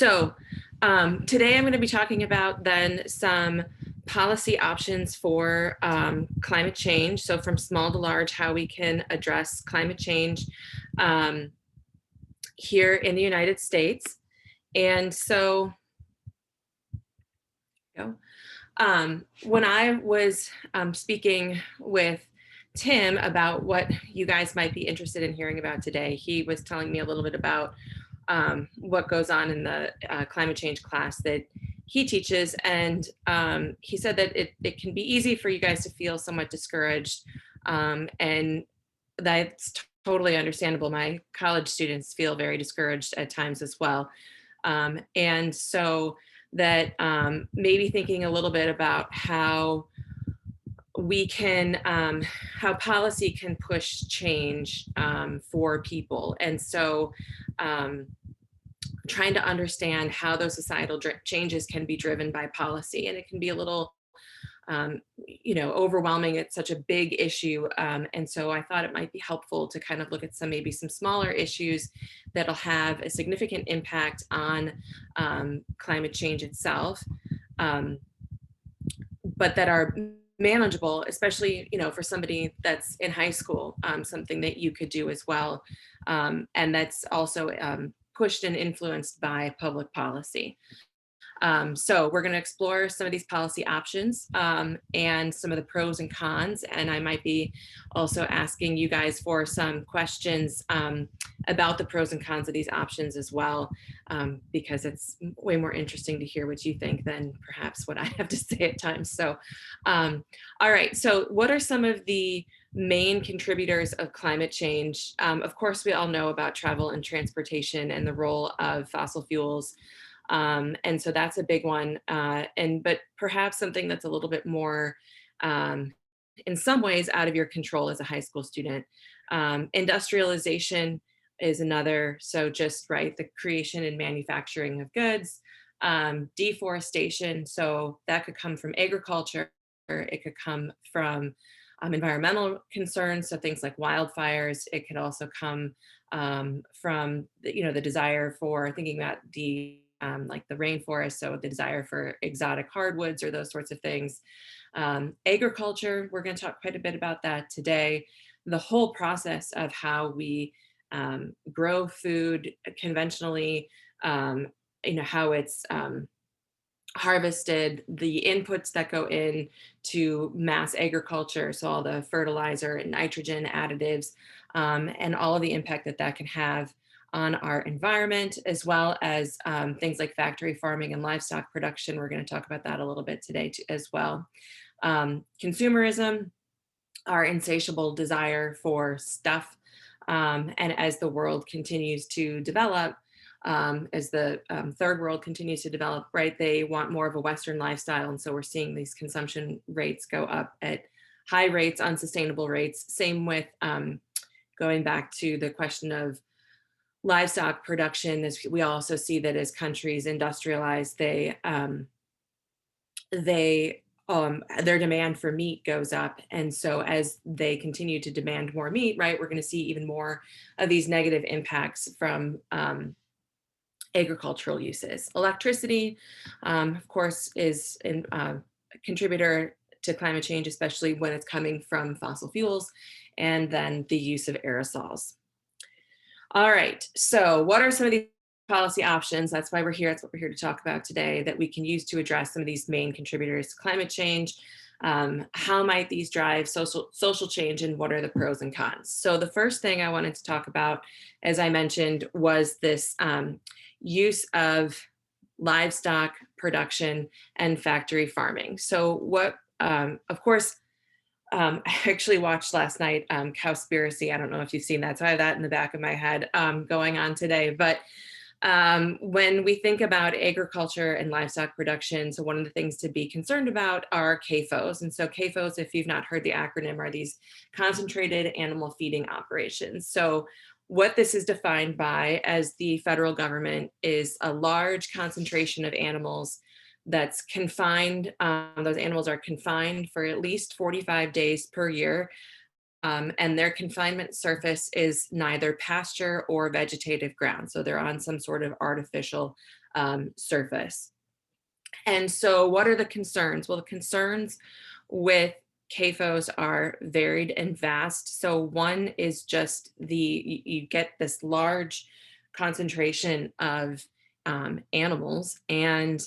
So today I'm going to be talking about then some policy options for climate change. So from small to large, how we can address climate change here in the United States. And so, when I was speaking with Tim about what you guys might be interested in hearing about today, he was telling me a little bit about what goes on in the climate change class that he teaches. And he said that it can be easy for you guys to feel somewhat discouraged. And that's totally understandable. My college students feel very discouraged at times as well. And so that maybe thinking a little bit about how we can, how policy can push change for people. And so trying to understand how those societal changes can be driven by policy. And it can be a little, overwhelming. It's such a big issue. And so I thought it might be helpful to kind of look at maybe some smaller issues that'll have a significant impact on climate change itself, but that are manageable, especially, for somebody that's in high school, something that you could do as well. And that's also pushed and influenced by public policy. So we're going to explore some of these policy options and some of the pros and cons. And I might be also asking you guys for some questions about the pros and cons of these options as well, because it's way more interesting to hear what you think than perhaps what I have to say at times. So, all right. So what are some of the main contributors of climate change? Of course, we all know about travel and transportation and the role of fossil fuels. And so that's a big one. But perhaps something that's a little bit more, in some ways, out of your control as a high school student. Industrialization is another. So just the creation and manufacturing of goods, deforestation. So that could come from agriculture. It could come from environmental concerns. So things like wildfires. It could also come from the desire for thinking about like the rainforest, so the desire for exotic hardwoods or those sorts of things. Agriculture, we're going to talk quite a bit about that today. The whole process of how we grow food conventionally, how it's harvested, the inputs that go in to mass agriculture, so all the fertilizer and nitrogen additives, and all of the impact that can have on our environment, as well as things like factory farming and livestock production. We're going to talk about that a little bit today as well. Consumerism, our insatiable desire for stuff. And as the world continues to develop, as the third world continues to develop, they want more of a Western lifestyle. And so we're seeing these consumption rates go up at high rates, unsustainable rates. Same with going back to the question of livestock production, as we also see that as countries industrialize, their demand for meat goes up. And so as they continue to demand more meat, we're going to see even more of these negative impacts from agricultural uses. Electricity, of course, is a contributor to climate change, especially when it's coming from fossil fuels, and then the use of aerosols. All right, so what are some of these policy options? That's why we're here. That's what we're here to talk about today, that we can use to address some of these main contributors to climate change. How might these drive social change, and what are the pros and cons? So the first thing I wanted to talk about, as I mentioned, was this use of livestock production and factory farming. So what, of course, I actually watched last night Cowspiracy. I don't know if you've seen that. So I have that in the back of my head going on today. But when we think about agriculture and livestock production, so one of the things to be concerned about are CAFOs. And so CAFOs, if you've not heard the acronym, are these concentrated animal feeding operations. So what this is defined by as the federal government is a large concentration of animals that's confined. Those animals are confined for at least 45 days per year. And their confinement surface is neither pasture or vegetative ground. So they're on some sort of artificial surface. And so what are the concerns? Well, the concerns with CAFOs are varied and vast. So one is just you get this large concentration of animals, and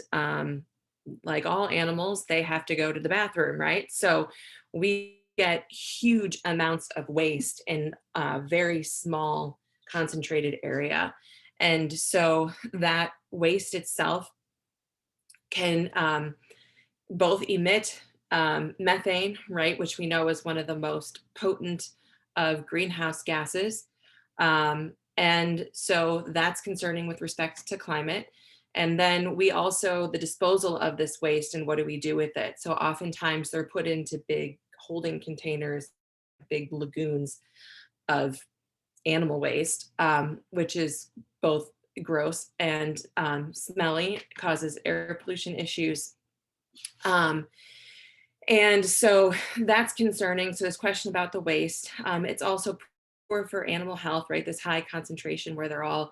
like all animals, they have to go to the bathroom, right? So we get huge amounts of waste in a very small concentrated area. And so that waste itself can both emit methane, right, which we know is one of the most potent of greenhouse gases. And so that's concerning with respect to climate. And then we also, the disposal of this waste and what do we do with it? So oftentimes they're put into big holding containers, big lagoons of animal waste, which is both gross and smelly, causes air pollution issues. And so that's concerning. So this question about the waste, it's also poor for animal health, right? This high concentration where they're all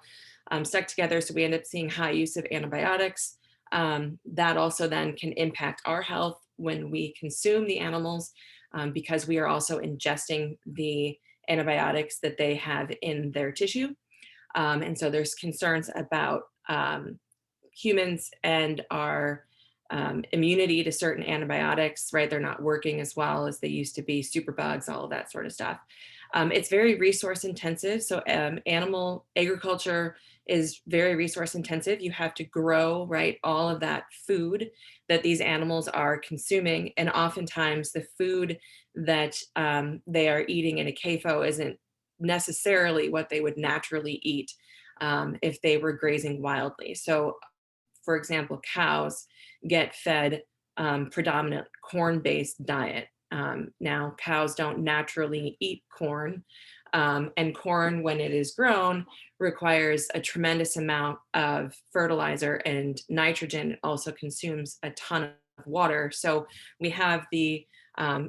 stuck together. So we end up seeing high use of antibiotics. That also then can impact our health when we consume the animals, because we are also ingesting the antibiotics that they have in their tissue. And so there's concerns about humans and our immunity to certain antibiotics, right? They're not working as well as they used to be, superbugs, all of that sort of stuff. It's very resource intensive. So animal agriculture is very resource intensive. You have to grow, right, all of that food that these animals are consuming. And oftentimes the food that they are eating in a CAFO isn't necessarily what they would naturally eat if they were grazing wildly. So for example, cows get fed predominant corn-based diet. Now, cows don't naturally eat corn, and corn, when it is grown, requires a tremendous amount of fertilizer and nitrogen. It also consumes a ton of water. So we have the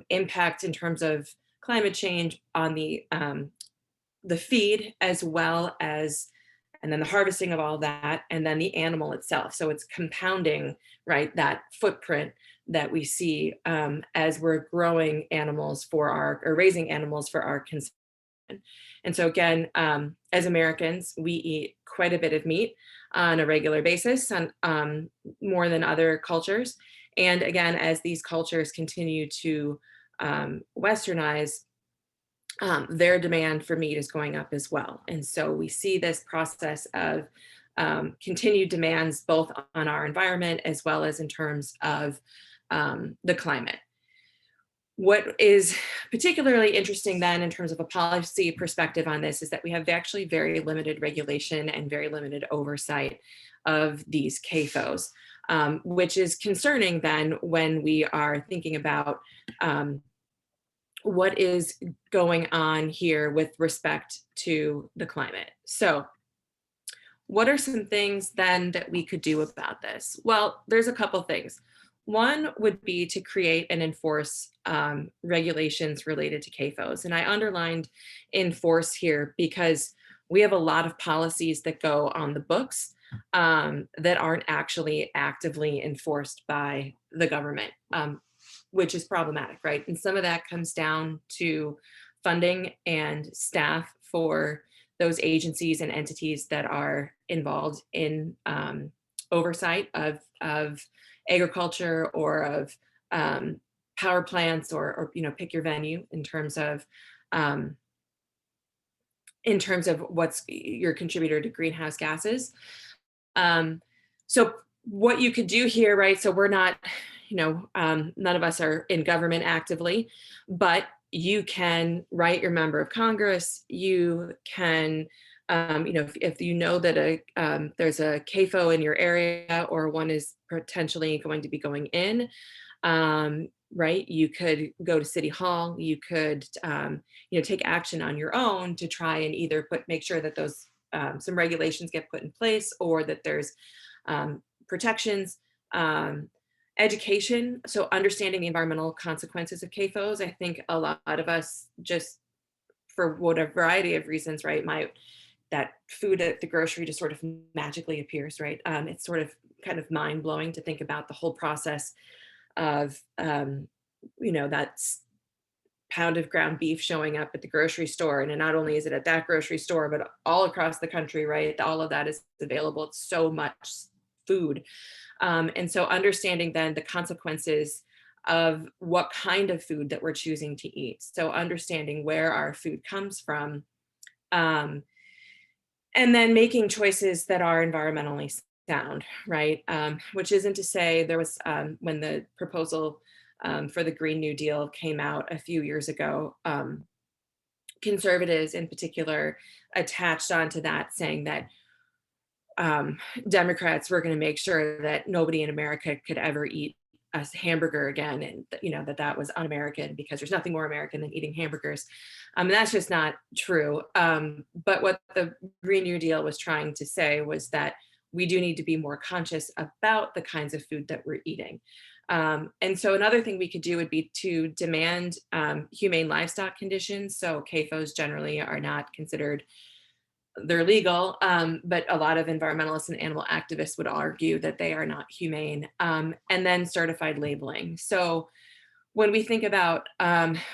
impact in terms of climate change on the feed, as well as, and then the harvesting of all that, and then the animal itself. So it's compounding, right, that footprint that we see as we're growing animals or raising animals for our consumption. And so again, as Americans, we eat quite a bit of meat on a regular basis, on more than other cultures. And again, as these cultures continue to westernize, their demand for meat is going up as well. And so we see this process of continued demands both on our environment as well as in terms of the climate. What is particularly interesting then in terms of a policy perspective on this is that we have actually very limited regulation and very limited oversight of these CAFOs, which is concerning then when we are thinking about what is going on here with respect to the climate. So what are some things then that we could do about this? Well, there's a couple things. One would be to create and enforce regulations related to CAFOs. And I underlined enforce here because we have a lot of policies that go on the books that aren't actually actively enforced by the government, which is problematic, right? And some of that comes down to funding and staff for those agencies and entities that are involved in oversight of agriculture or of power plants, or pick your venue in terms of what's your contributor to greenhouse gases. So what you could do here, right? So we're not, none of us are in government actively, but you can write your member of Congress. You can, if you know that there's a CAFO in your area or one is potentially going to be going in, right? You could go to City Hall. You could, take action on your own to try and either make sure that those some regulations get put in place, or that there's protections. Education, so understanding the environmental consequences of CAFOs. I think a lot of us, just for what a variety of reasons, right, that food at the grocery just sort of magically appears, right? It's sort of kind of mind blowing to think about the whole process of, that pound of ground beef showing up at the grocery store. And not only is it at that grocery store, but all across the country, right? All of that is available. It's so much food. And so understanding then the consequences of what kind of food that we're choosing to eat. So understanding where our food comes from, um, and then making choices that are environmentally sound, right? Which isn't to say there was, when the proposal for the Green New Deal came out a few years ago, conservatives in particular attached onto that, saying that Democrats were going to make sure that nobody in America could ever eat a hamburger again, and that was un-American because there's nothing more American than eating hamburgers. And that's just not true. But what the Green New Deal was trying to say was that we do need to be more conscious about the kinds of food that we're eating. And so another thing we could do would be to demand humane livestock conditions. So CAFOs generally are not considered, they're legal, but a lot of environmentalists and animal activists would argue that they are not humane. And then certified labeling. So when we think about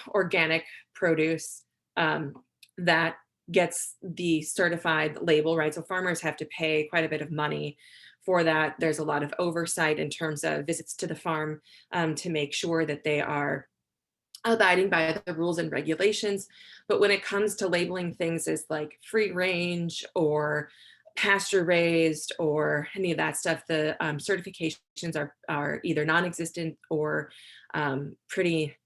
organic produce that gets the certified label, right? So farmers have to pay quite a bit of money for that. There's a lot of oversight in terms of visits to the farm to make sure that they are abiding by the rules and regulations. But when it comes to labeling things as like free range or pasture raised or any of that stuff, the certifications are either non-existent or pretty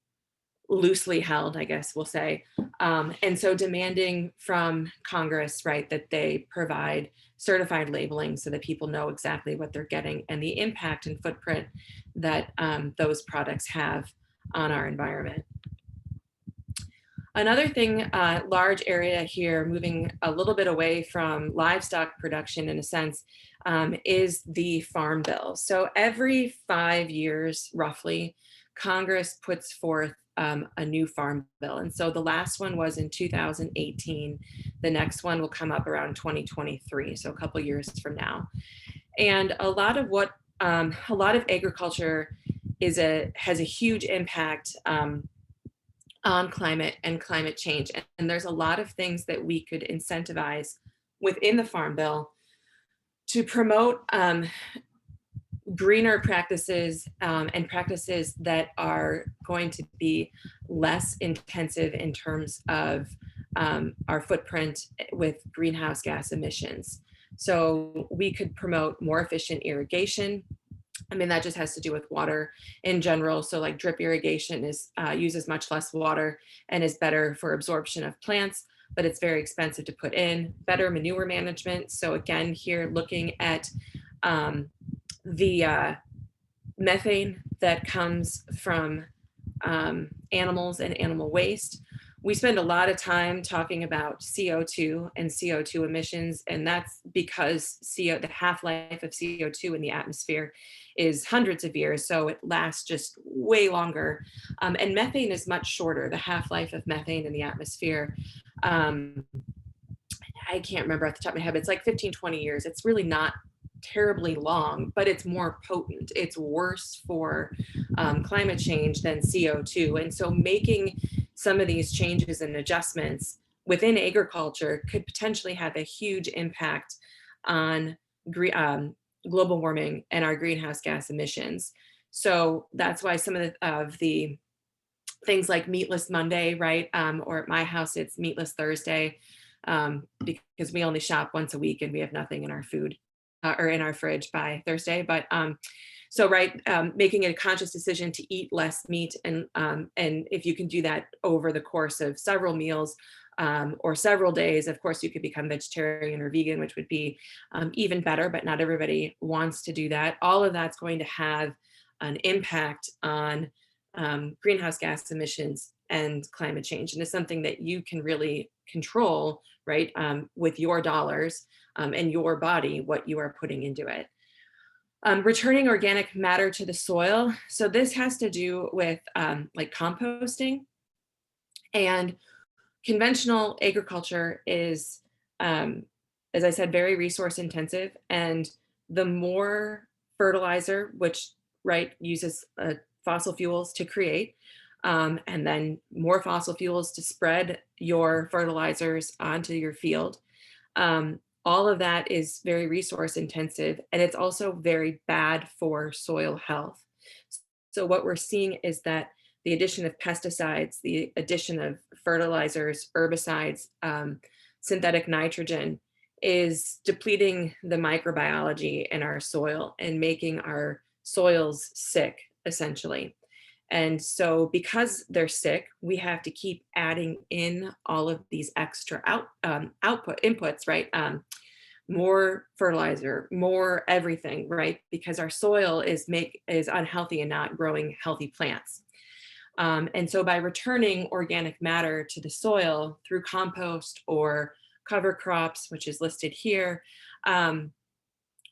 loosely held, I guess we'll say. And so demanding from Congress, right, that they provide certified labeling so that people know exactly what they're getting and the impact and footprint that those products have on our environment. Another thing, large area here, moving a little bit away from livestock production in a sense, is the Farm Bill. So every 5 years, roughly, Congress puts forth a new Farm Bill. And so the last one was in 2018. The next one will come up around 2023, so a couple years from now. And a lot of agriculture has a huge impact on climate and climate change. And there's a lot of things that we could incentivize within the Farm Bill to promote greener practices and practices that are going to be less intensive in terms of our footprint with greenhouse gas emissions. So we could promote more efficient irrigation. I mean, that just has to do with water in general. So like drip irrigation uses much less water and is better for absorption of plants, but it's very expensive to put in. Better manure management. So again, here looking at the methane that comes from animals and animal waste. We spend a lot of time talking about CO2 and CO2 emissions, and that's because the half-life of CO2 in the atmosphere is hundreds of years, so it lasts just way longer. And methane is much shorter. The half-life of methane in the atmosphere, I can't remember off the top of my head, but it's like 15, 20 years. It's really not terribly long, but it's more potent. It's worse for climate change than CO2. And so making some of these changes and adjustments within agriculture could potentially have a huge impact on global warming and our greenhouse gas emissions. So that's why some of the things like Meatless Monday, right? Or at my house, it's Meatless Thursday, because we only shop once a week and we have nothing in our food or in our fridge by Thursday. But so right, making a conscious decision to eat less meat, and if you can do that over the course of several meals or several days, of course you could become vegetarian or vegan, which would be even better, but not everybody wants to do that. All of that's going to have an impact on greenhouse gas emissions and climate change. And it's something that you can really control, right, with your dollars and your body, what you are putting into it. Returning organic matter to the soil. So this has to do with like composting. And conventional agriculture is as I said, very resource intensive. And the more fertilizer, which, right, uses fossil fuels to create, and then more fossil fuels to spread your fertilizers onto your field. All of that is very resource intensive, and it's also very bad for soil health. So what we're seeing is that the addition of pesticides, the addition of fertilizers, herbicides, synthetic nitrogen is depleting the microbiology in our soil and making our soils sick, essentially. And so because they're sick, we have to keep adding in all of these extra output inputs, right? More fertilizer, more everything, right? Because our soil is unhealthy and not growing healthy plants. And so by returning organic matter to the soil through compost or cover crops, which is listed here,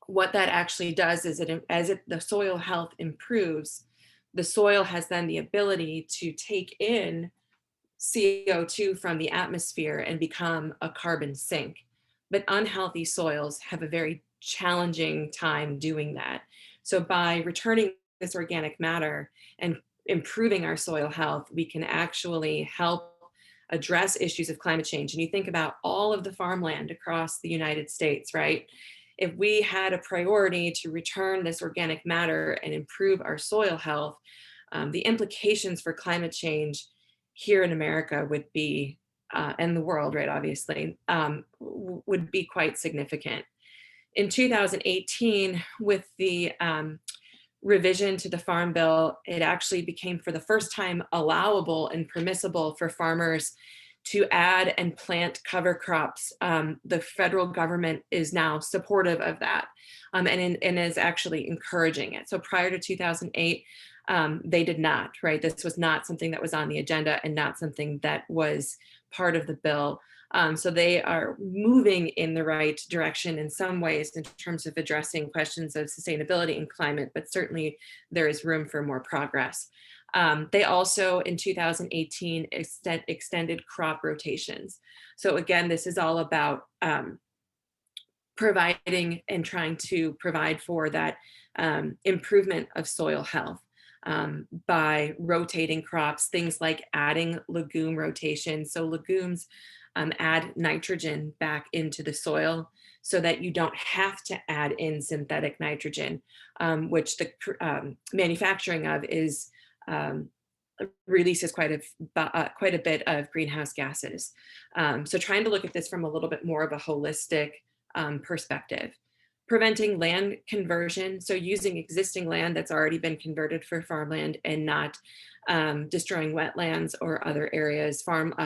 what that actually does is the soil health improves, the soil has then the ability to take in CO2 from the atmosphere and become a carbon sink. But unhealthy soils have a very challenging time doing that. So by returning this organic matter and improving our soil health, we can actually help address issues of climate change. And you think about all of the farmland across the United States, right? If we had a priority to return this organic matter and improve our soil health, the implications for climate change here in America would be, and the world, right, obviously, would be quite significant. In 2018, with the revision to the Farm Bill, it actually became for the first time allowable and permissible for farmers to add and plant cover crops. The federal government is now supportive of that, and is actually encouraging it. So prior to 2008, they did not, right? This was not something that was on the agenda and not something that was part of the bill. So they are moving in the right direction in some ways in terms of addressing questions of sustainability and climate, but certainly there is room for more progress. They also, in 2018, extended crop rotations. So again, this is all about providing and trying to provide for that improvement of soil health. By rotating crops, things like adding legume rotation. So legumes add nitrogen back into the soil so that you don't have to add in synthetic nitrogen, which the manufacturing of is releases quite a bit of greenhouse gases. So trying to look at this from a little bit more of a holistic perspective. Preventing land conversion, so using existing land that's already been converted for farmland and not destroying wetlands or other areas, forest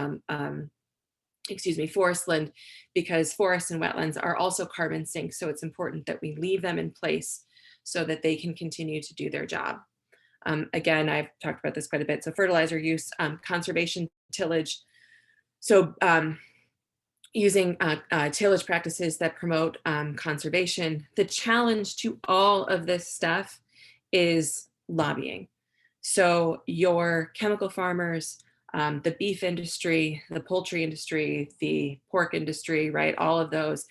land, because forests and wetlands are also carbon sinks. So it's important that we leave them in place so that they can continue to do their job. Again, I've talked about this quite a bit. So fertilizer use, conservation tillage. So using tillage practices that promote conservation. The challenge to all of this stuff is lobbying. So your chemical farmers, the beef industry, the poultry industry, the pork industry, right? All of those.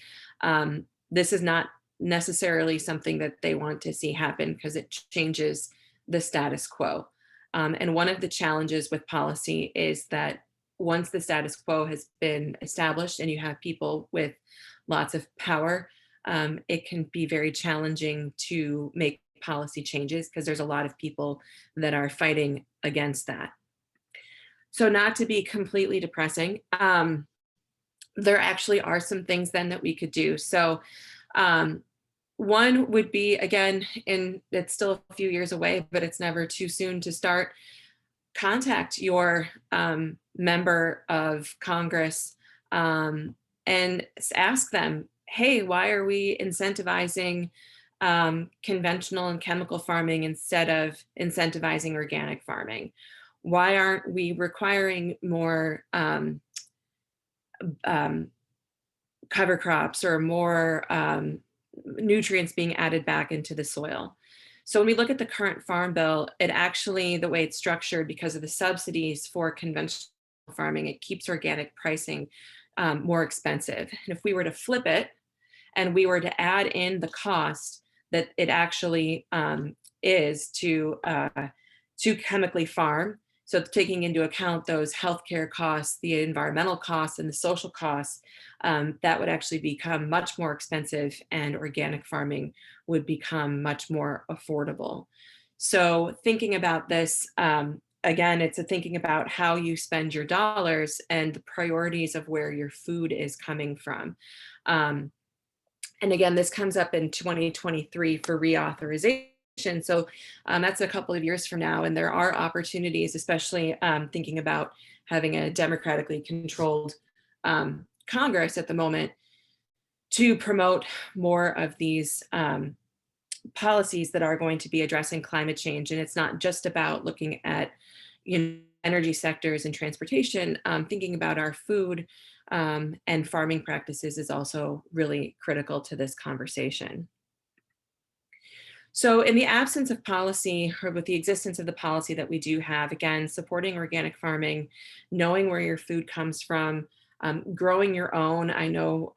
This is not necessarily something that they want to see happen because it changes the status quo. And one of the challenges with policy is that once the status quo has been established and you have people with lots of power, it can be very challenging to make policy changes because there's a lot of people that are fighting against that. So not to be completely depressing, there actually are some things then that we could do. So one would be, again, and it's still a few years away, but it's never too soon to start. Contact your member of Congress and ask them, hey, why are we incentivizing conventional and chemical farming instead of incentivizing organic farming? Why aren't we requiring more cover crops or more nutrients being added back into the soil? So when we look at the current farm bill, it actually, the way it's structured, because of the subsidies for conventional farming, it keeps organic pricing more expensive. And if we were to flip it and we were to add in the cost that it actually is to chemically farm, so taking into account those healthcare costs, the environmental costs, and the social costs, that would actually become much more expensive, and organic farming would become much more affordable. So thinking about this, again, it's a thinking about how you spend your dollars and the priorities of where your food is coming from. Um, and again, this comes up in 2023 for reauthorization. So that's a couple of years from now, and there are opportunities, especially thinking about having a democratically controlled Congress at the moment, to promote more of these policies that are going to be addressing climate change. And it's not just about looking at, energy sectors and transportation. Thinking about our food and farming practices is also really critical to this conversation. So in the absence of policy, or with the existence of the policy that we do have, again, supporting organic farming, knowing where your food comes from, growing your own. I know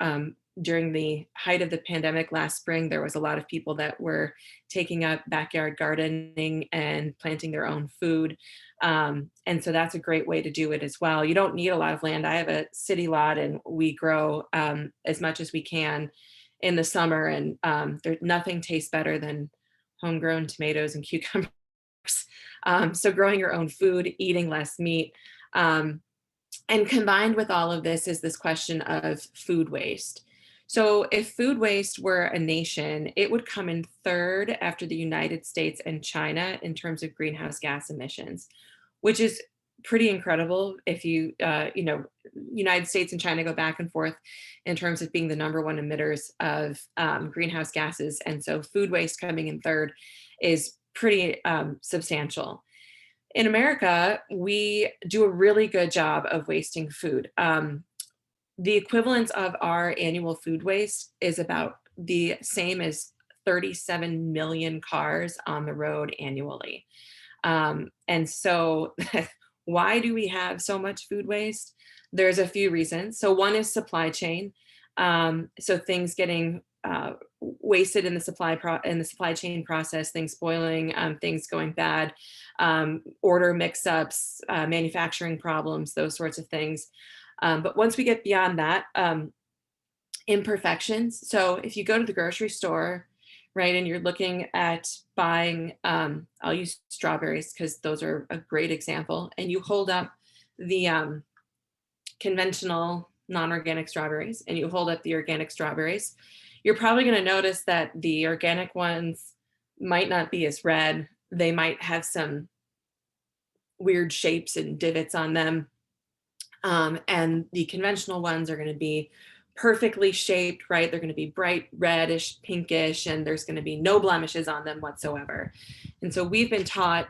during the height of the pandemic last spring, there was a lot of people that were taking up backyard gardening and planting their own food. And so that's a great way to do it as well. You don't need a lot of land. I have a city lot, and we grow as much as we can in the summer, and nothing tastes better than homegrown tomatoes and cucumbers. So growing your own food, eating less meat. And combined with all of this is this question of food waste. So if food waste were a nation, it would come in third after the United States and China in terms of greenhouse gas emissions, which is pretty incredible. If United States and China go back and forth in terms of being the number one emitters of greenhouse gases. And so food waste coming in third is pretty substantial. In America, we do a really good job of wasting food. The equivalent of our annual food waste is about the same as 37 million cars on the road annually. And so why do we have so much food waste? There's a few reasons. So one is supply chain. So things getting wasted in the supply chain process, things spoiling, things going bad, order mix-ups, manufacturing problems, those sorts of things. But once we get beyond that, imperfections. So if you go to the grocery store, right, and you're looking at buying, I'll use strawberries because those are a great example, and you hold up the conventional non-organic strawberries and you hold up the organic strawberries, you're probably going to notice that the organic ones might not be as red. They might have some weird shapes and divots on them. And the conventional ones are going to be perfectly shaped, right? They're going to be bright reddish, pinkish, and there's going to be no blemishes on them whatsoever. And so we've been taught,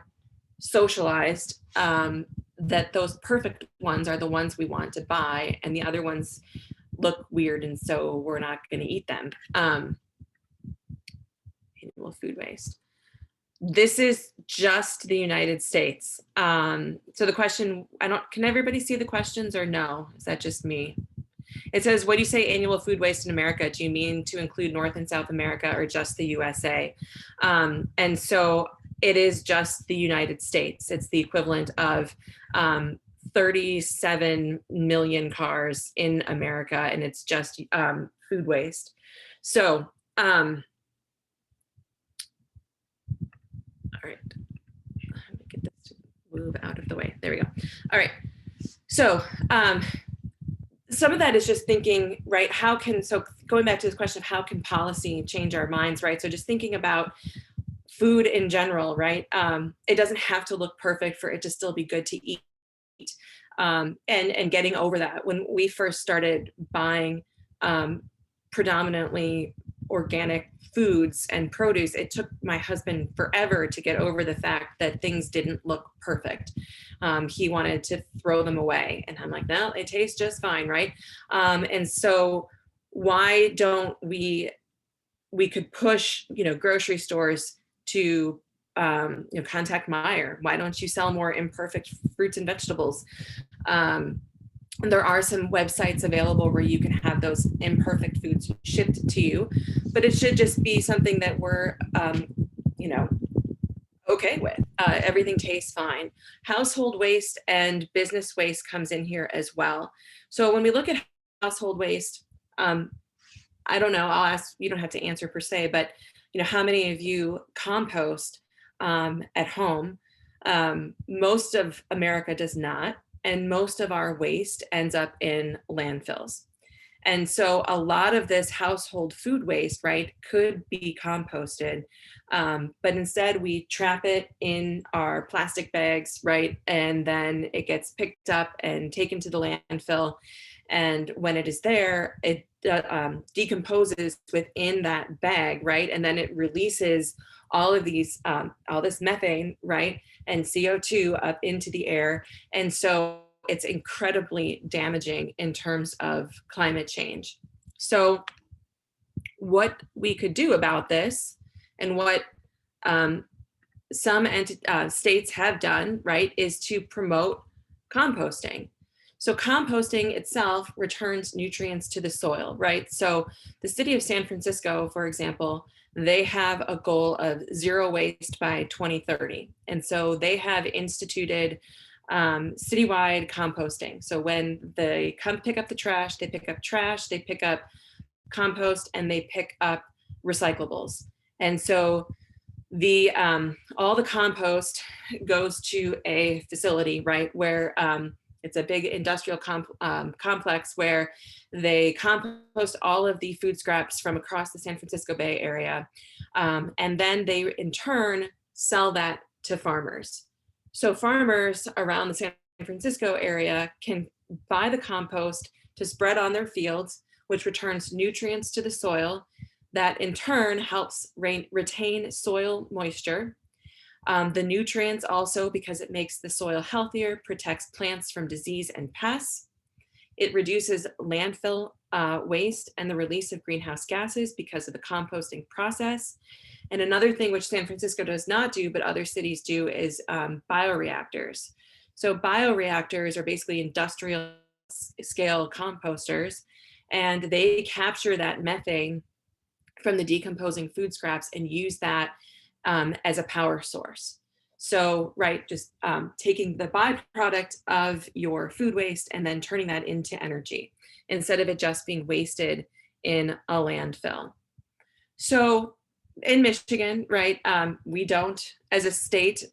socialized, that those perfect ones are the ones we want to buy, and the other ones look weird, and so we're not going to eat them. Animal food waste. This is just the United States. So the question, can everybody see the questions or no? Is that just me? It says, what do you say annual food waste in America? Do you mean to include North and South America or just the USA? And so it is just the United States. It's the equivalent of 37 million cars in America, and it's just food waste. So, all right, let me get this to move out of the way. There we go. All right. So some of that is just thinking, right, so going back to this question of how can policy change our minds, right? So just thinking about food in general, right? It doesn't have to look perfect for it to still be good to eat. And getting over that. When we first started buying predominantly organic foods and produce, it took my husband forever to get over the fact that things didn't look perfect. He wanted to throw them away, and I'm like, no, it tastes just fine, right? And so why don't we could push, grocery stores to contact Meyer. Why don't you sell more imperfect fruits and vegetables? And there are some websites available where you can have those imperfect foods shipped to you, but it should just be something that we're, you know, okay with. Everything tastes fine. Household waste and business waste comes in here as well. So when we look at household waste, um, I don't know, I'll ask, you don't have to answer per se, but how many of you compost at home? Most of America does not, and most of our waste ends up in landfills. And so a lot of this household food waste, right, could be composted. But instead we trap it in our plastic bags, right? And then it gets picked up and taken to the landfill. And when it is there, it decomposes within that bag, right? And then it releases all of these, all this methane, right? And CO2 up into the air. And so it's incredibly damaging in terms of climate change. So what we could do about this, and what some states have done, right, is to promote composting. So composting itself returns nutrients to the soil, right? So the city of San Francisco, for example, they have a goal of zero waste by 2030. And so they have instituted citywide composting. So when they come pick up the trash, they pick up compost, and they pick up recyclables. And so the all the compost goes to a facility, right, where it's a big industrial complex where they compost all of the food scraps from across the San Francisco Bay Area. And then they in turn sell that to farmers. So farmers around the San Francisco area can buy the compost to spread on their fields, which returns nutrients to the soil. That in turn helps retain soil moisture. The nutrients also, because it makes the soil healthier, protects plants from disease and pests. It reduces landfill waste and the release of greenhouse gases because of the composting process. And another thing which San Francisco does not do, but other cities do, is bioreactors. So bioreactors are basically industrial scale composters, and they capture that methane from the decomposing food scraps and use that as a power source. So, right, just taking the byproduct of your food waste and then turning that into energy instead of it just being wasted in a landfill. So in Michigan, right, we don't, as a state,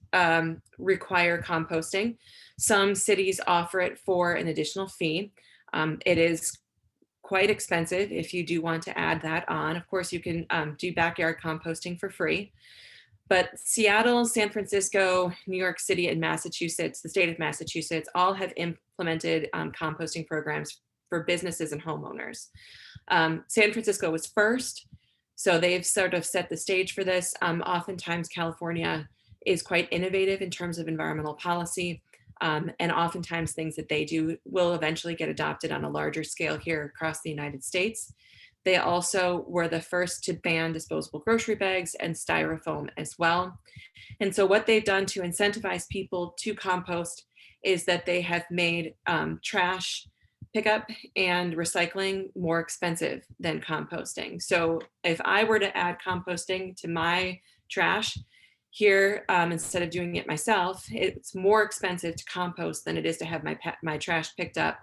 require composting. Some cities offer it for an additional fee. It is quite expensive if you do want to add that on. Of course, you can do backyard composting for free. But Seattle, San Francisco, New York City, and Massachusetts, the state of Massachusetts, all have implemented composting programs for businesses and homeowners. San Francisco was first, so they've sort of set the stage for this. Oftentimes, California is quite innovative in terms of environmental policy, and oftentimes things that they do will eventually get adopted on a larger scale here across the United States. They also were the first to ban disposable grocery bags and styrofoam as well. And so what they've done to incentivize people to compost is that they have made trash pickup and recycling more expensive than composting. So if I were to add composting to my trash here, instead of doing it myself, it's more expensive to compost than it is to have my trash picked up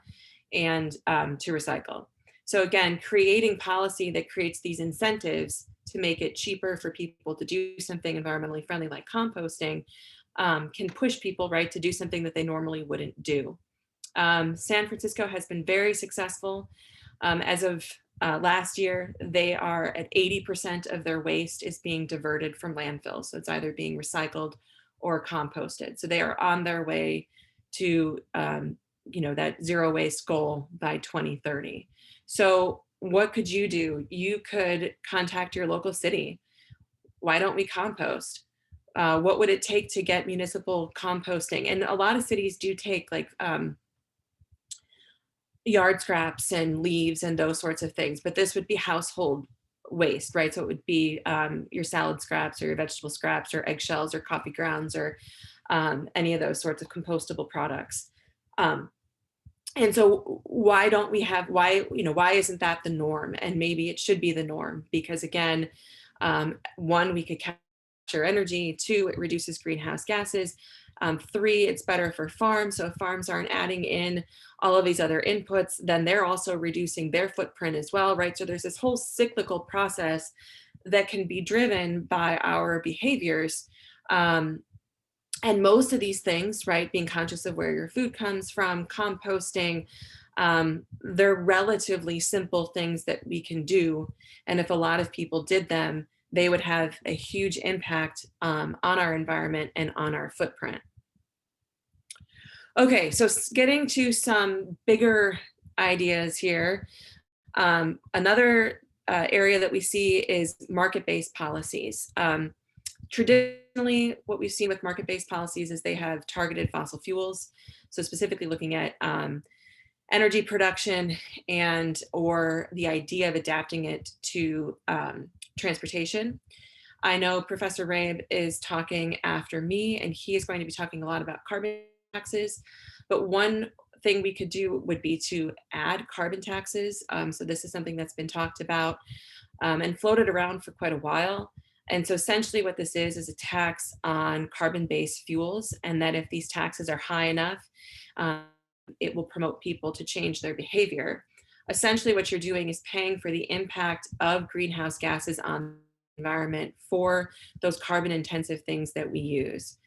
and to recycle. So again, creating policy that creates these incentives to make it cheaper for people to do something environmentally friendly like composting can push people, right, to do something that they normally wouldn't do. San Francisco has been very successful. As of last year, they are at 80% of their waste is being diverted from landfills. So it's either being recycled or composted. So they are on their way to that zero waste goal by 2030. So what could you do? You could contact your local city. Why don't we compost? What would it take to get municipal composting? And a lot of cities do take like yard scraps and leaves and those sorts of things, but this would be household waste, right? So it would be your salad scraps or your vegetable scraps or eggshells or coffee grounds or any of those sorts of compostable products. And so why don't we have, why isn't that the norm? And maybe it should be the norm, because again, one, we could capture energy. Two, it reduces greenhouse gases. Three, it's better for farms. So if farms aren't adding in all of these other inputs, then they're also reducing their footprint as well, right? So there's this whole cyclical process that can be driven by our behaviors. And most of these things, right, being conscious of where your food comes from, composting, they're relatively simple things that we can do. And if a lot of people did them, they would have a huge impact on our environment and on our footprint. Okay, so getting to some bigger ideas here. Another area that we see is market-based policies. Traditionally, what we've seen with market-based policies is they have targeted fossil fuels. So specifically looking at energy production and or the idea of adapting it to transportation. I know Professor Rabe is talking after me, and he is going to be talking a lot about carbon taxes. But one thing we could do would be to add carbon taxes. So this is something that's been talked about and floated around for quite a while. And so essentially what this is a tax on carbon-based fuels, and that if these taxes are high enough, it will promote people to change their behavior. Essentially what you're doing is paying for the impact of greenhouse gases on the environment for those carbon-intensive things that we use.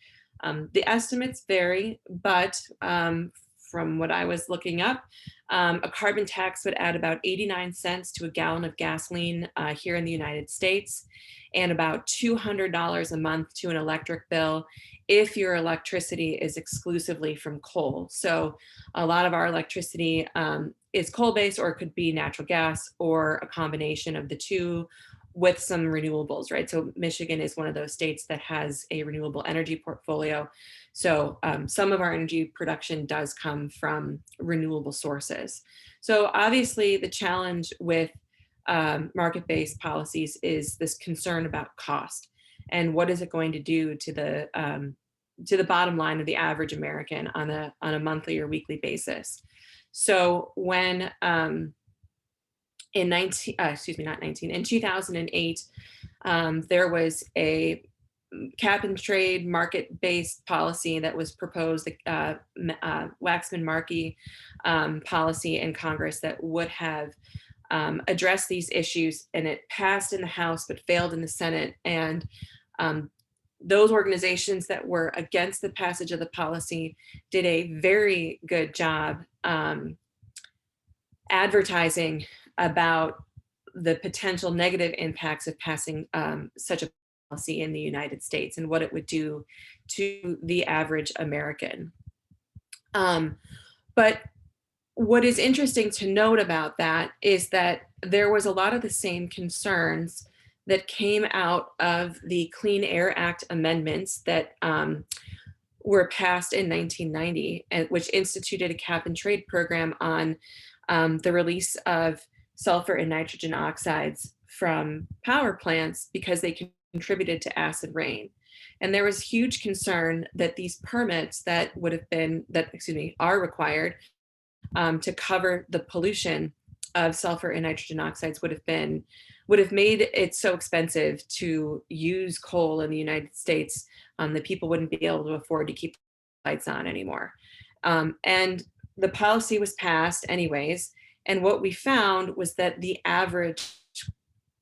The estimates vary, but from what I was looking up, a carbon tax would add about 89 cents to a gallon of gasoline here in the United States, and about $200 a month to an electric bill if your electricity is exclusively from coal. So a lot of our electricity is coal-based, or it could be natural gas, or a combination of the two with some renewables, right? So Michigan is one of those states that has a renewable energy portfolio. So some of our energy production does come from renewable sources. So obviously the challenge with market-based policies is this concern about cost, and what is it going to do to the bottom line of the average American on a monthly or weekly basis. So when in 2008, there was a cap and trade market-based policy that was proposed, Waxman Markey policy in Congress that would have addressed these issues, and it passed in the House but failed in the Senate. And those organizations that were against the passage of the policy did a very good job advertising about the potential negative impacts of passing such a policy in the United States and what it would do to the average American. But what is interesting to note about that is that there was a lot of the same concerns that came out of the Clean Air Act amendments that were passed in 1990, which instituted a cap and trade program on the release of sulfur and nitrogen oxides from power plants because they contributed to acid rain. And there was huge concern that these permits that are required to cover the pollution of sulfur and nitrogen oxides would have made it so expensive to use coal in the United States that people wouldn't be able to afford to keep lights on anymore. And the policy was passed anyways. And what we found was that the average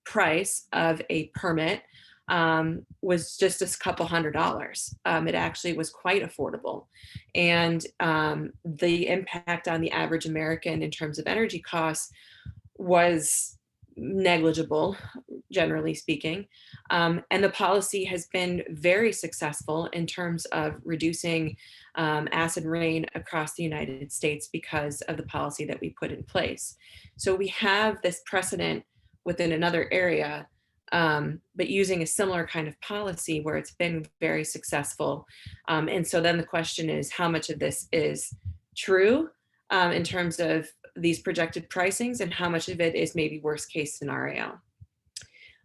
price of a permit was just a couple $100s. It actually was quite affordable. And the impact on the average American in terms of energy costs was negligible, generally speaking. And the policy has been very successful in terms of reducing acid rain across the United States because of the policy that we put in place. So we have this precedent within another area, but using a similar kind of policy where it's been very successful. And so then the question is, how much of this is true in terms of these projected pricings, and how much of it is maybe worst case scenario?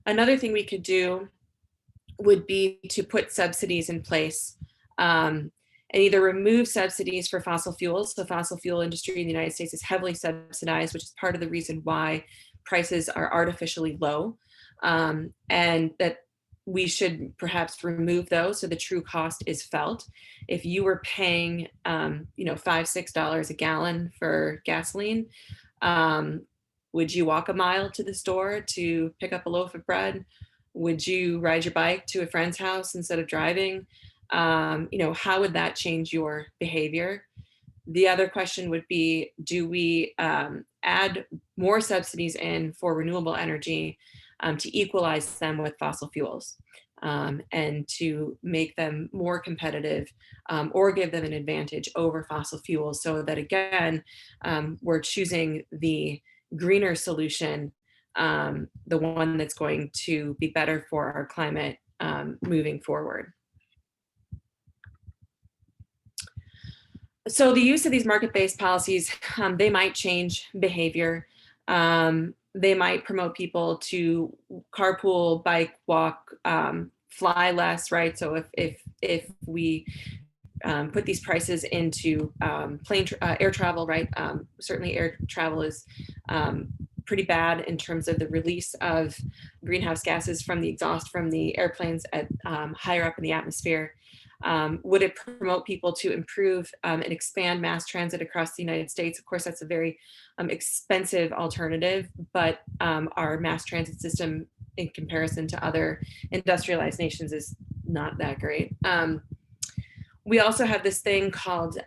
Another thing we could do would be to put subsidies in place and either remove subsidies for fossil fuels. So fossil fuel industry in the United States is heavily subsidized, which is part of the reason why prices are artificially low, and that we should perhaps remove those so the true cost is felt. If you were paying, $5, $6 a gallon for gasoline, would you walk a mile to the store to pick up a loaf of bread? Would you ride your bike to a friend's house instead of driving? How would that change your behavior? The other question would be, do we add more subsidies in for renewable energy to equalize them with fossil fuels and to make them more competitive or give them an advantage over fossil fuels, so that, again, we're choosing the greener solution, the one that's going to be better for our climate moving forward. So the use of these market-based policies, they might change behavior. They might promote people to carpool, bike, walk, fly less, right? So if we put these prices into air travel, right? Certainly air travel is pretty bad in terms of the release of greenhouse gases from the exhaust from the airplanes at higher up in the atmosphere. Would it promote people to improve and expand mass transit across the United States? Of course, that's a very expensive alternative, but our mass transit system in comparison to other industrialized nations is not that great. We also have this thing called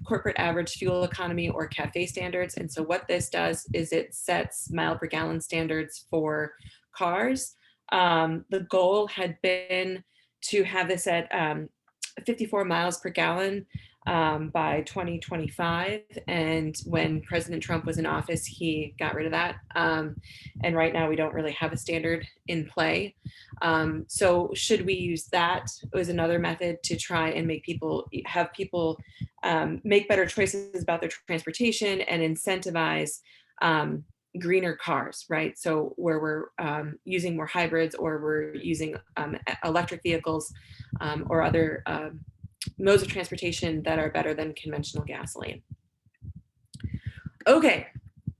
corporate average fuel economy, or CAFE standards. And so what this does is it sets mile per gallon standards for cars. The goal had been to have this at 54 miles per gallon by 2025. And when President Trump was in office, he got rid of that. And right now we don't really have a standard in play. So should we use that as another method to try and make people make better choices about their transportation and incentivize greener cars, right? So where we're using more hybrids, or we're using electric vehicles or other modes of transportation that are better than conventional gasoline. Okay,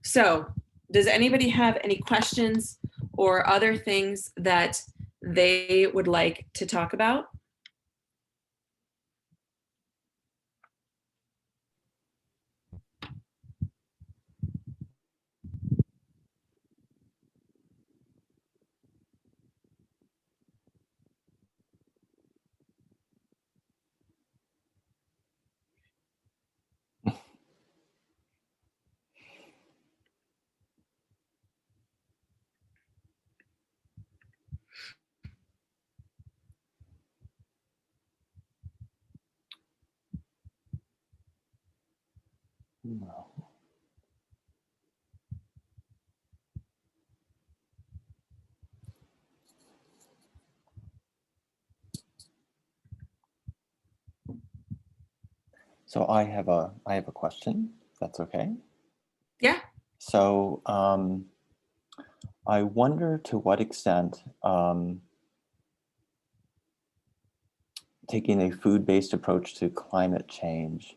so does anybody have any questions or other things that they would like to talk about? No. So I have a question, if that's okay. Yeah. So I wonder to what extent taking a food-based approach to climate change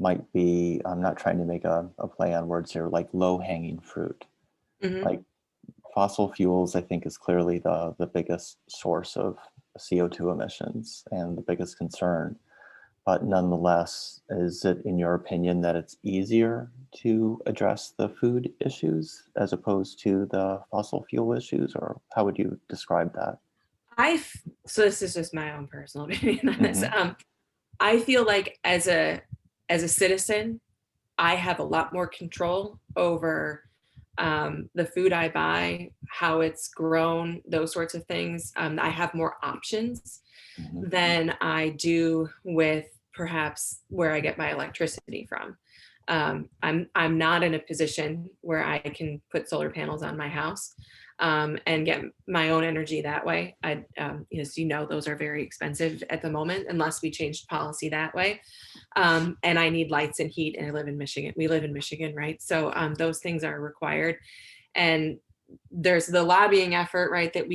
might be, I'm not trying to make a play on words here, like low-hanging fruit. Mm-hmm. Like fossil fuels, I think, is clearly the biggest source of CO2 emissions and the biggest concern. But nonetheless, is it, in your opinion, that it's easier to address the food issues as opposed to the fossil fuel issues, or how would you describe that? So this is just my own personal opinion on this. Mm-hmm. I feel like as a citizen, I have a lot more control over the food I buy, how it's grown, those sorts of things. I have more options Mm-hmm. than I do with perhaps where I get my electricity from. I'm not in a position where I can put solar panels on my house and get my own energy that way. As you know, those are very expensive at the moment unless we changed policy that way. And I need lights and heat, and I live in Michigan. We live in Michigan, right? So those things are required. And there's the lobbying effort, right, that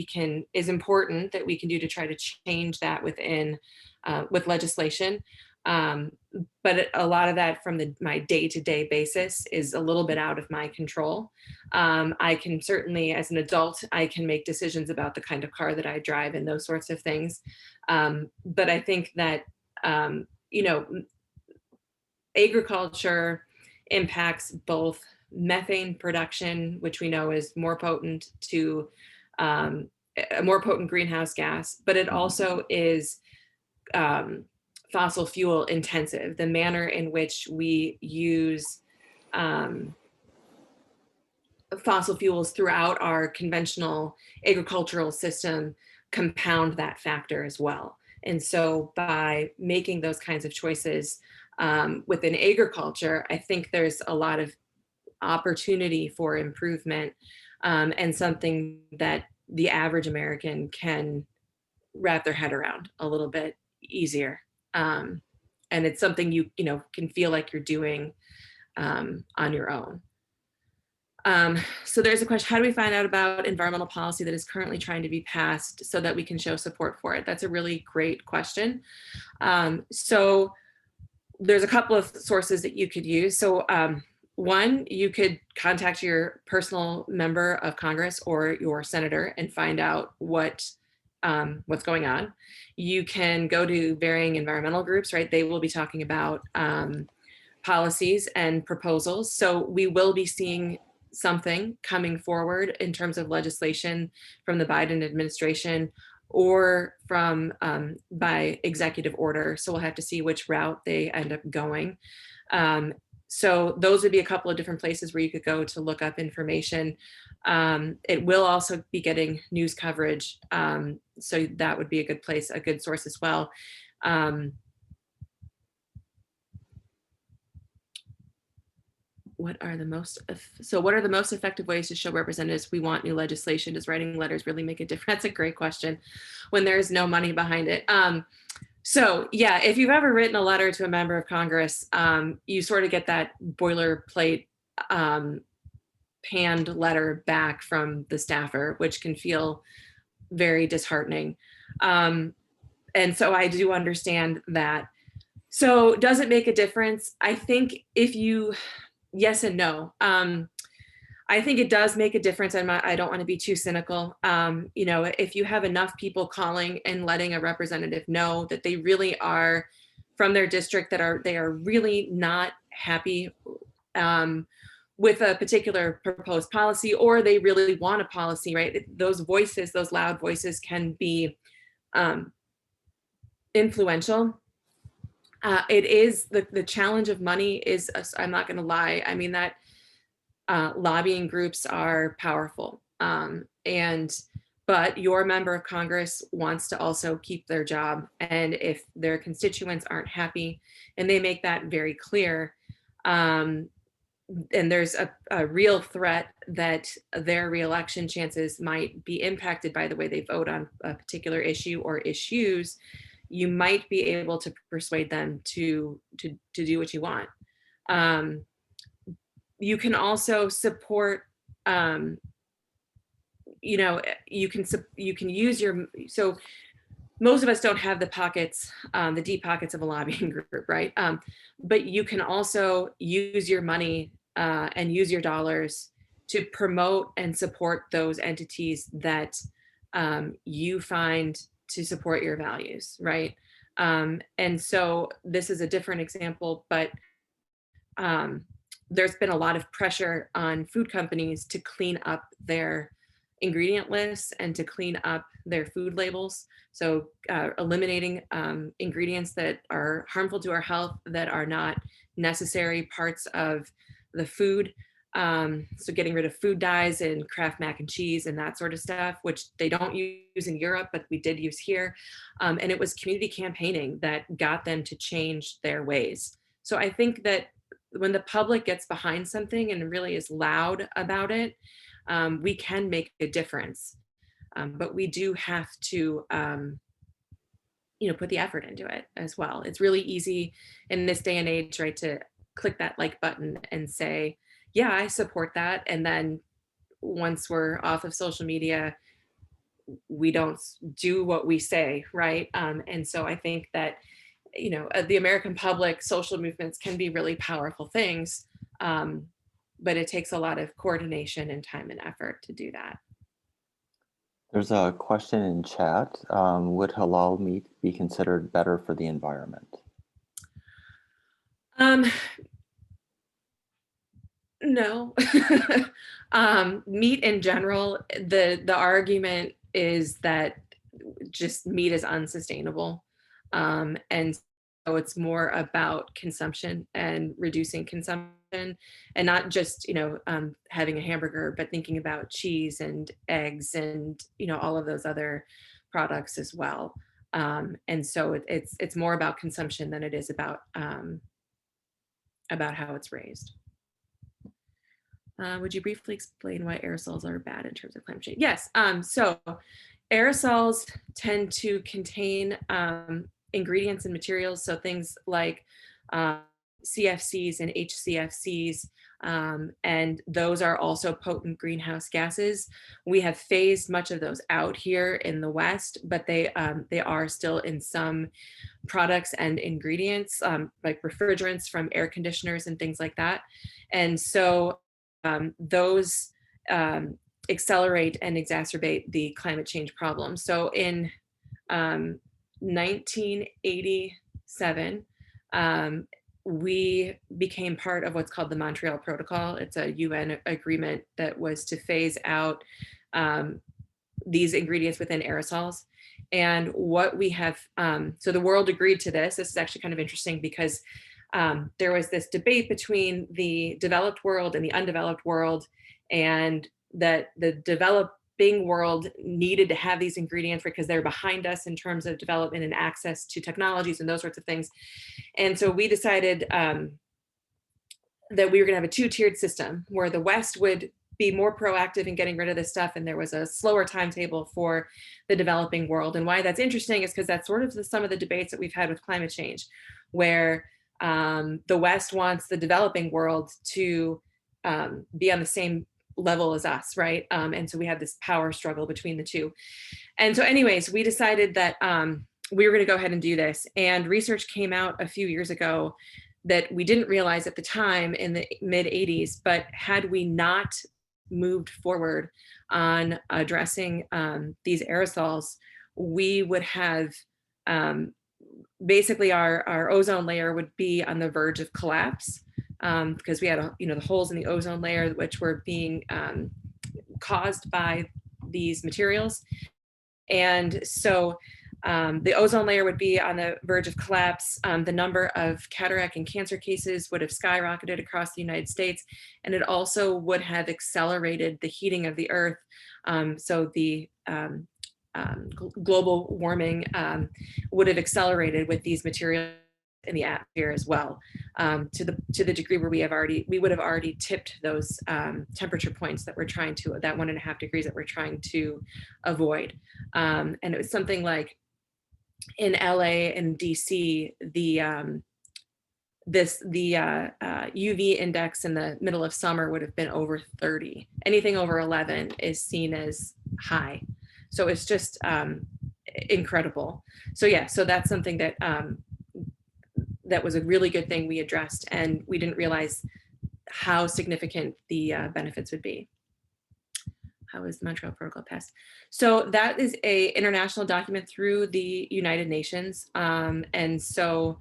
is important that we can do to try to change that with legislation. But a lot of that from my day-to-day basis is a little bit out of my control. I can certainly, as an adult, I can make decisions about the kind of car that I drive and those sorts of things. But I think that, you know, agriculture impacts both methane production, which we know is more potent to a more potent greenhouse gas, but it also is fossil fuel intensive. The manner in which we use fossil fuels throughout our conventional agricultural system compound that factor as well. And so by making those kinds of choices within agriculture, I think there's a lot of opportunity for improvement, and something that the average American can wrap their head around a little bit easier. And it's something you can feel like you're doing on your own. So there's a question: how do we find out about environmental policy that is currently trying to be passed so that we can show support for it? That's a really great question. So there's a couple of sources that you could use. So one, you could contact your personal member of Congress or your senator and find out what's going on. You can go to varying environmental groups, right? They will be talking about policies and proposals. So we will be seeing something coming forward in terms of legislation from the Biden administration or from by executive order. So we'll have to see which route they end up going. So those would be a couple of different places where you could go to look up information. It will also be getting news coverage. So that would be a good place, a good source as well. What are the most effective ways to show representatives we want new legislation? Does writing letters really make a difference? That's a great question when there's no money behind it. So yeah, if you've ever written a letter to a member of Congress, you sort of get that boilerplate panned letter back from the staffer, which can feel very disheartening. And so I do understand that. So does it make a difference? I think yes and no. I think it does make a difference. I don't want to be too cynical. If you have enough people calling and letting a representative know that they really are from their district, they are really not happy with a particular proposed policy, or they really want a policy, right? Those voices, those loud voices can be influential. It is the challenge of money is, I'm not going to lie. I mean, that lobbying groups are powerful. But your member of Congress wants to also keep their job. And if their constituents aren't happy, and they make that very clear, and there's a real threat that their reelection chances might be impacted by the way they vote on a particular issue or issues, you might be able to persuade them to do what you want. You can also support, you can use so most of us don't have the deep pockets of a lobbying group, right? But you can also use your money and use your dollars to promote and support those entities that you find to support your values, right? And so this is a different example, but there's been a lot of pressure on food companies to clean up their ingredient lists and to clean up their food labels. So eliminating ingredients that are harmful to our health, that are not necessary parts of the food. So getting rid of food dyes and Kraft mac and cheese and that sort of stuff, which they don't use in Europe, but we did use here. And it was community campaigning that got them to change their ways. So I think that when the public gets behind something and really is loud about it, we can make a difference. But we do have to, put the effort into it as well. It's really easy in this day and age, right, to click that like button and say, yeah, I support that. And then once we're off of social media, we don't do what we say, right? And so I think that the American public, social movements can be really powerful things, but it takes a lot of coordination and time and effort to do that. There's a question in chat. Would halal meat be considered better for the environment? No. Meat in general, the argument is that just meat is unsustainable. And so it's more about consumption and reducing consumption, and not just, having a hamburger, but thinking about cheese and eggs and, all of those other products as well. And so it's more about consumption than it is about how it's raised. Would you briefly explain why aerosols are bad in terms of climate change? Yes. So aerosols tend to contain ingredients and materials. So things like CFCs and HCFCs, and those are also potent greenhouse gases. We have phased much of those out here in the West, but they are still in some products and ingredients, like refrigerants from air conditioners and things like that. And so those accelerate and exacerbate the climate change problem. So in 1987, we became part of what's called the Montreal Protocol. It's a UN agreement that was to phase out these ingredients within aerosols. And what we have, so the world agreed to this. This is actually kind of interesting because there was this debate between the developed world and the undeveloped world, and that the developing world needed to have these ingredients because they're behind us in terms of development and access to technologies and those sorts of things. And so we decided that we were going to have a two-tiered system where the West would be more proactive in getting rid of this stuff, and there was a slower timetable for the developing world. And why that's interesting is because that's sort of some of the debates that we've had with climate change, where the West wants the developing world to be on the same level as us, right? And so we have this power struggle between the two. And so anyways, we decided that we were going to go ahead and do this. And research came out a few years ago that we didn't realize at the time in the mid 80s, but had we not moved forward on addressing these aerosols, we would have basically our ozone layer would be on the verge of collapse, because we had the holes in the ozone layer which were being caused by these materials. And so the ozone layer would be on the verge of collapse. The number of cataract and cancer cases would have skyrocketed across the United States, and it also would have accelerated the heating of the earth. So the global warming would have accelerated with these materials in the atmosphere as well, to the degree where we would have already tipped those temperature points that we're trying to, that 1.5 degrees that we're trying to avoid. And it was something like in LA and DC, the UV index in the middle of summer would have been over 30. Anything over 11 is seen as high. So it's just incredible. So yeah, so that's something that that was a really good thing we addressed, and we didn't realize how significant the benefits would be. How is the Montreal Protocol passed? So that is a international document through the United Nations. And so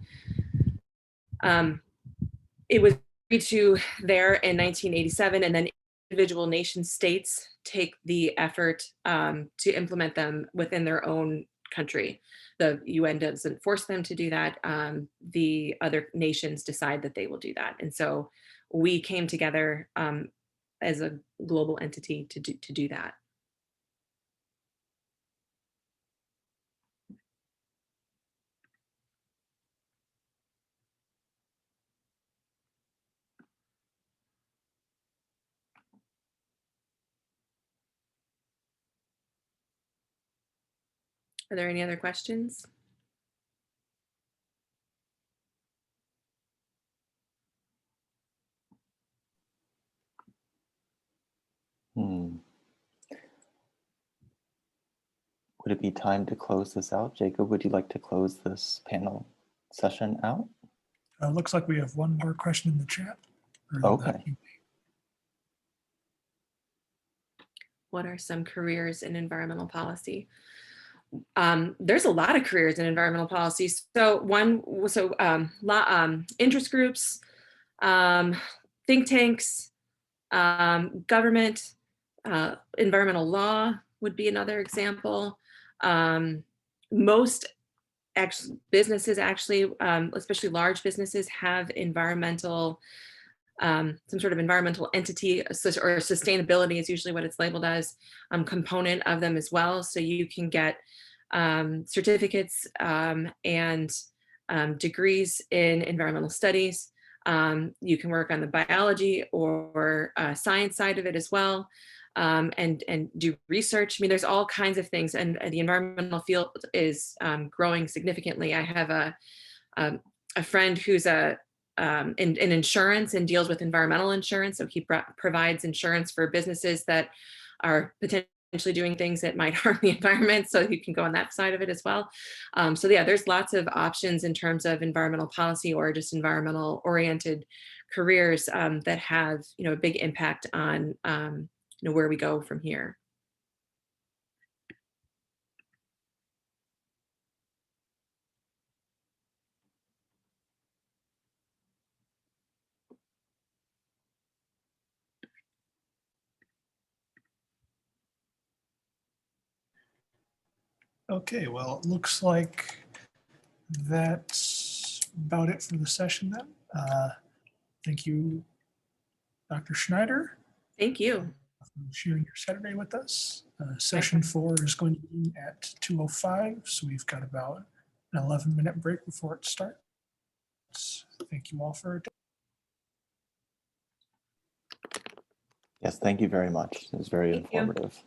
it was agreed to there in 1987, and then individual nation states take the effort to implement them within their own country. The UN doesn't force them to do that. The other nations decide that they will do that. And so we came together as a global entity to do that. Are there any other questions? Would it be time to close this out? Jacob, would you like to close this panel? session out? Looks like we have one more question in the chat. Okay. What are some careers in environmental policy? There's a lot of careers in environmental policy. So interest groups, think tanks, government, environmental law would be another example. Most businesses actually, especially large businesses, have environmental, some sort of environmental entity, or sustainability is usually what it's labeled as, component of them as well. So you can get certificates and degrees in environmental studies. You can work on the biology or science side of it as well, and do research. I mean, there's all kinds of things, and the environmental field is growing significantly. I have a friend who's in insurance and deals with environmental insurance. So he provides insurance for businesses that are potentially doing things that might harm the environment. So you can go on that side of it as well. So yeah, there's lots of options in terms of environmental policy or just environmental oriented careers that have, a big impact on, where we go from here. Okay, well, it looks like that's about it for the session then. Thank you, Dr. Schneider, Thank you. for sharing your Saturday with us. Session 4 is going to be at 2:05, so we've got about an 11-minute break before it starts. Thank you all for attending. Yes, thank you very much. It was very Thank you. informative.